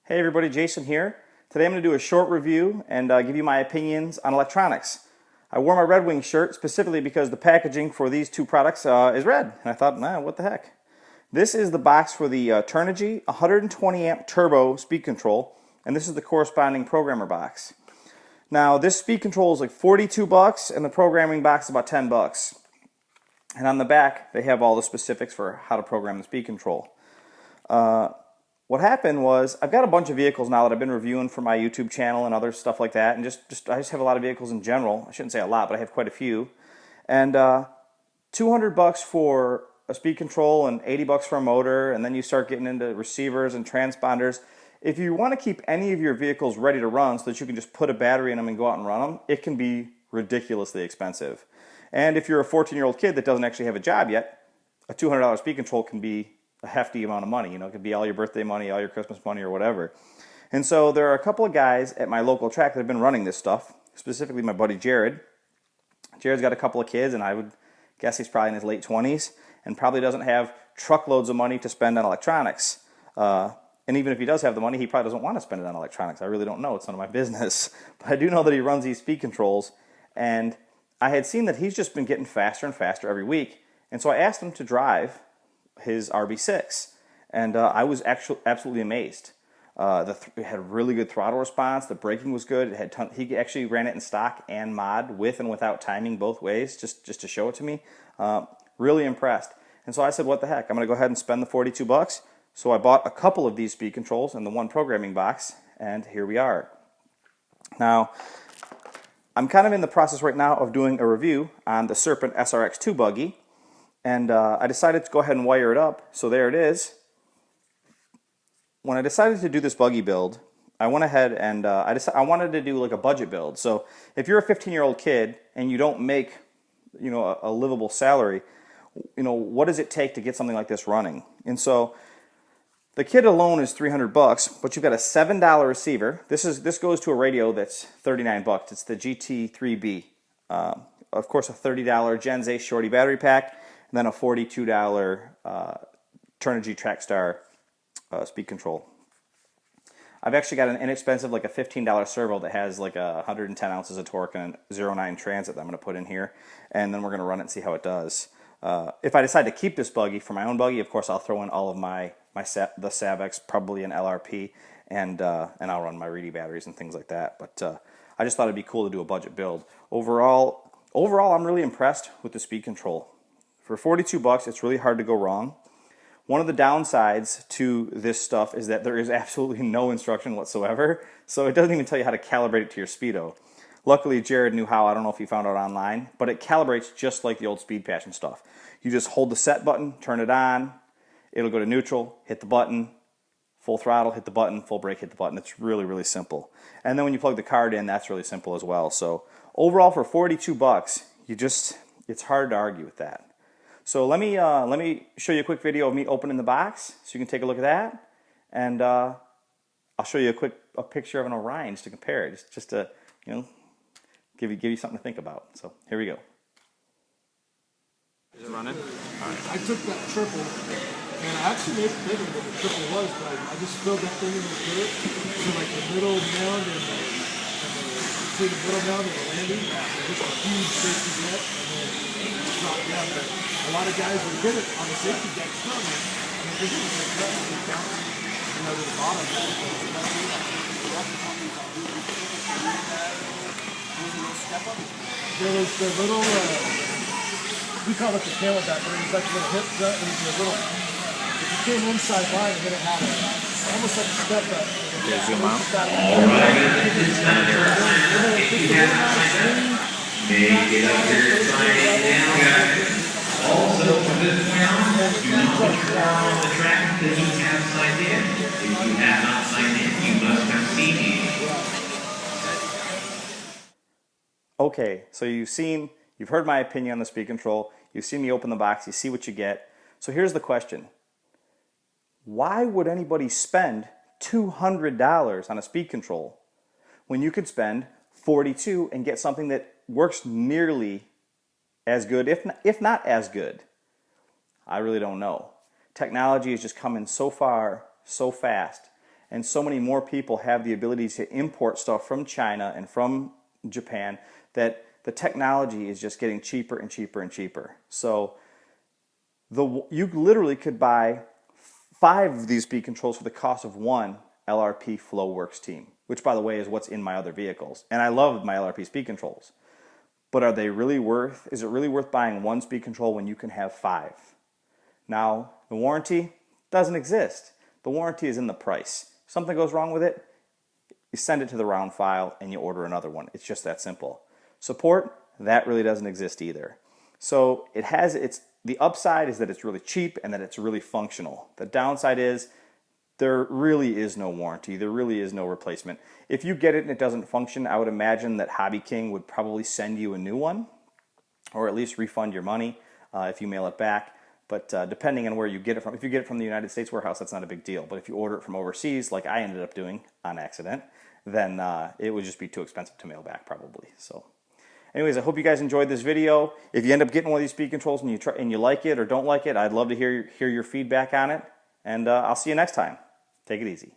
Hey everybody, Jason here. Today I'm going to do a short review and give you my opinions on electronics. I wore my Red Wing shirt specifically because the packaging for these two products is red. And I thought, nah, what the heck. This is the box for the Turnigy 120 amp turbo speed control, and this is the corresponding programmer box. Now this speed control is like $42 and the programming box is about $10. And on the back they have all the specifics for how to program the speed control. What happened was, I've got a bunch of vehicles now that I've been reviewing for my YouTube channel and other stuff like that, and I just have a lot of vehicles in general. I shouldn't say a lot, but I have quite a few. And $200 for a speed control and $80 for a motor, and then you start getting into receivers and transponders. If you want to keep any of your vehicles ready to run so that you can just put a battery in them and go out and run them, it can be ridiculously expensive. And if you're a 14-year-old kid that doesn't actually have a job yet, a $200 speed control can be a hefty amount of money. You know, it could be all your birthday money, all your Christmas money, or whatever. And so there are a couple of guys at my local track that have been running this stuff, specifically my buddy Jared. Jared's got a couple of kids, and I would guess he's probably in his late 20s, and probably doesn't have truckloads of money to spend on electronics. And even if he does have the money, he probably doesn't want to spend it on electronics. I really don't know. It's none of my business. But I do know that he runs these speed controls, and I had seen that he's just been getting faster and faster every week. And so I asked him to drive his RB6, and I was actually absolutely amazed. It had really good throttle response. The braking was good. He actually ran it in stock and mod, with and without timing, both ways, just to show it to me. Really impressed. And so I said, what the heck? I'm going to go ahead and spend the $42. So I bought a couple of these speed controls and the one programming box, and here we are. Now, I'm kind of in the process right now of doing a review on the Serpent SRX2 buggy. And I decided to go ahead and wire it up, so there it is. When I decided to do this buggy build, I went ahead and I wanted to do like a budget build. So if you're a 15-year-old kid and you don't make, you know, a livable salary, you know, what does it take to get something like this running? And so the kit alone is $300, but you've got a $7 receiver. This goes to a radio that's $39. It's the GT3B. Of course, a $30 Gen Z Shorty battery pack, and then a $42 Turnigy TrackStar speed control. I've actually got an inexpensive, like a $15 servo that has like 110 ounces of torque and a 0.9 transit that I'm going to put in here, and then we're going to run it and see how it does. If I decide to keep this buggy for my own buggy, of course I'll throw in all of the Savex, probably an LRP, and I'll run my Reedy batteries and things like that. But I just thought it'd be cool to do a budget build. Overall, I'm really impressed with the speed control. For $42, it's really hard to go wrong. One of the downsides to this stuff is that there is absolutely no instruction whatsoever, so it doesn't even tell you how to calibrate it to your speedo. Luckily, Jared knew how. I don't know if he found out online, but it calibrates just like the old Speed Passion stuff. You just hold the set button, turn it on, it'll go to neutral, hit the button, full throttle, hit the button, full brake, hit the button. It's really, really simple. And then when you plug the card in, that's really simple as well. So overall, for $42, it's hard to argue with that. So let me show you a quick video of me opening the box, so you can take a look at that, and I'll show you a picture of an Orion just to compare it, just to, you know, give you something to think about. So here we go. Is it running? All right. I took that triple, and I actually made it bigger than the triple was, but I just filled that thing in with dirt, so like the middle mound and between the middle mound and the landing, just a huge safety net, and then drop down. But a lot of guys will get it on the safety deck still, and this is like that, and down, you know, to the bottom. There was the little, we call it the tailback, but it was like a little hip nut, and it was a little, if you came inside line, and then it had almost like a step up. Okay, zoom out. Also, from this point on, do not withdraw on the track until you have signed in. If you have not signed in, you must have seen it. Okay, so you've heard my opinion on the speed control, you've seen me open the box, you see what you get. So here's the question. Why would anybody spend $200 on a speed control when you could spend $42 and get something that works nearly as good, if not as good? I really don't know. Technology is just coming so far, so fast, and so many more people have the ability to import stuff from China and from Japan that the technology is just getting cheaper and cheaper and cheaper. So you literally could buy 5 of these speed controls for the cost of one LRP FlowWorks team, which, by the way, is what's in my other vehicles. And I love my LRP speed controls. But are they really worth, is it really worth buying one speed control when you can have 5? Now, the warranty doesn't exist. The warranty is in the price. If something goes wrong with it, you send it to the round file and you order another one. It's just that simple. Support, that really doesn't exist either. So the upside is that it's really cheap and that it's really functional. The downside is there really is no warranty. There really is no replacement. If you get it and it doesn't function, I would imagine that Hobby King would probably send you a new one, or at least refund your money if you mail it back. But depending on where you get it from, if you get it from the United States warehouse, that's not a big deal. But if you order it from overseas, like I ended up doing on accident, then it would just be too expensive to mail back probably. So anyways, I hope you guys enjoyed this video. If you end up getting one of these speed controls and you like it or don't like it, I'd love to hear your feedback on it. And I'll see you next time. Take it easy.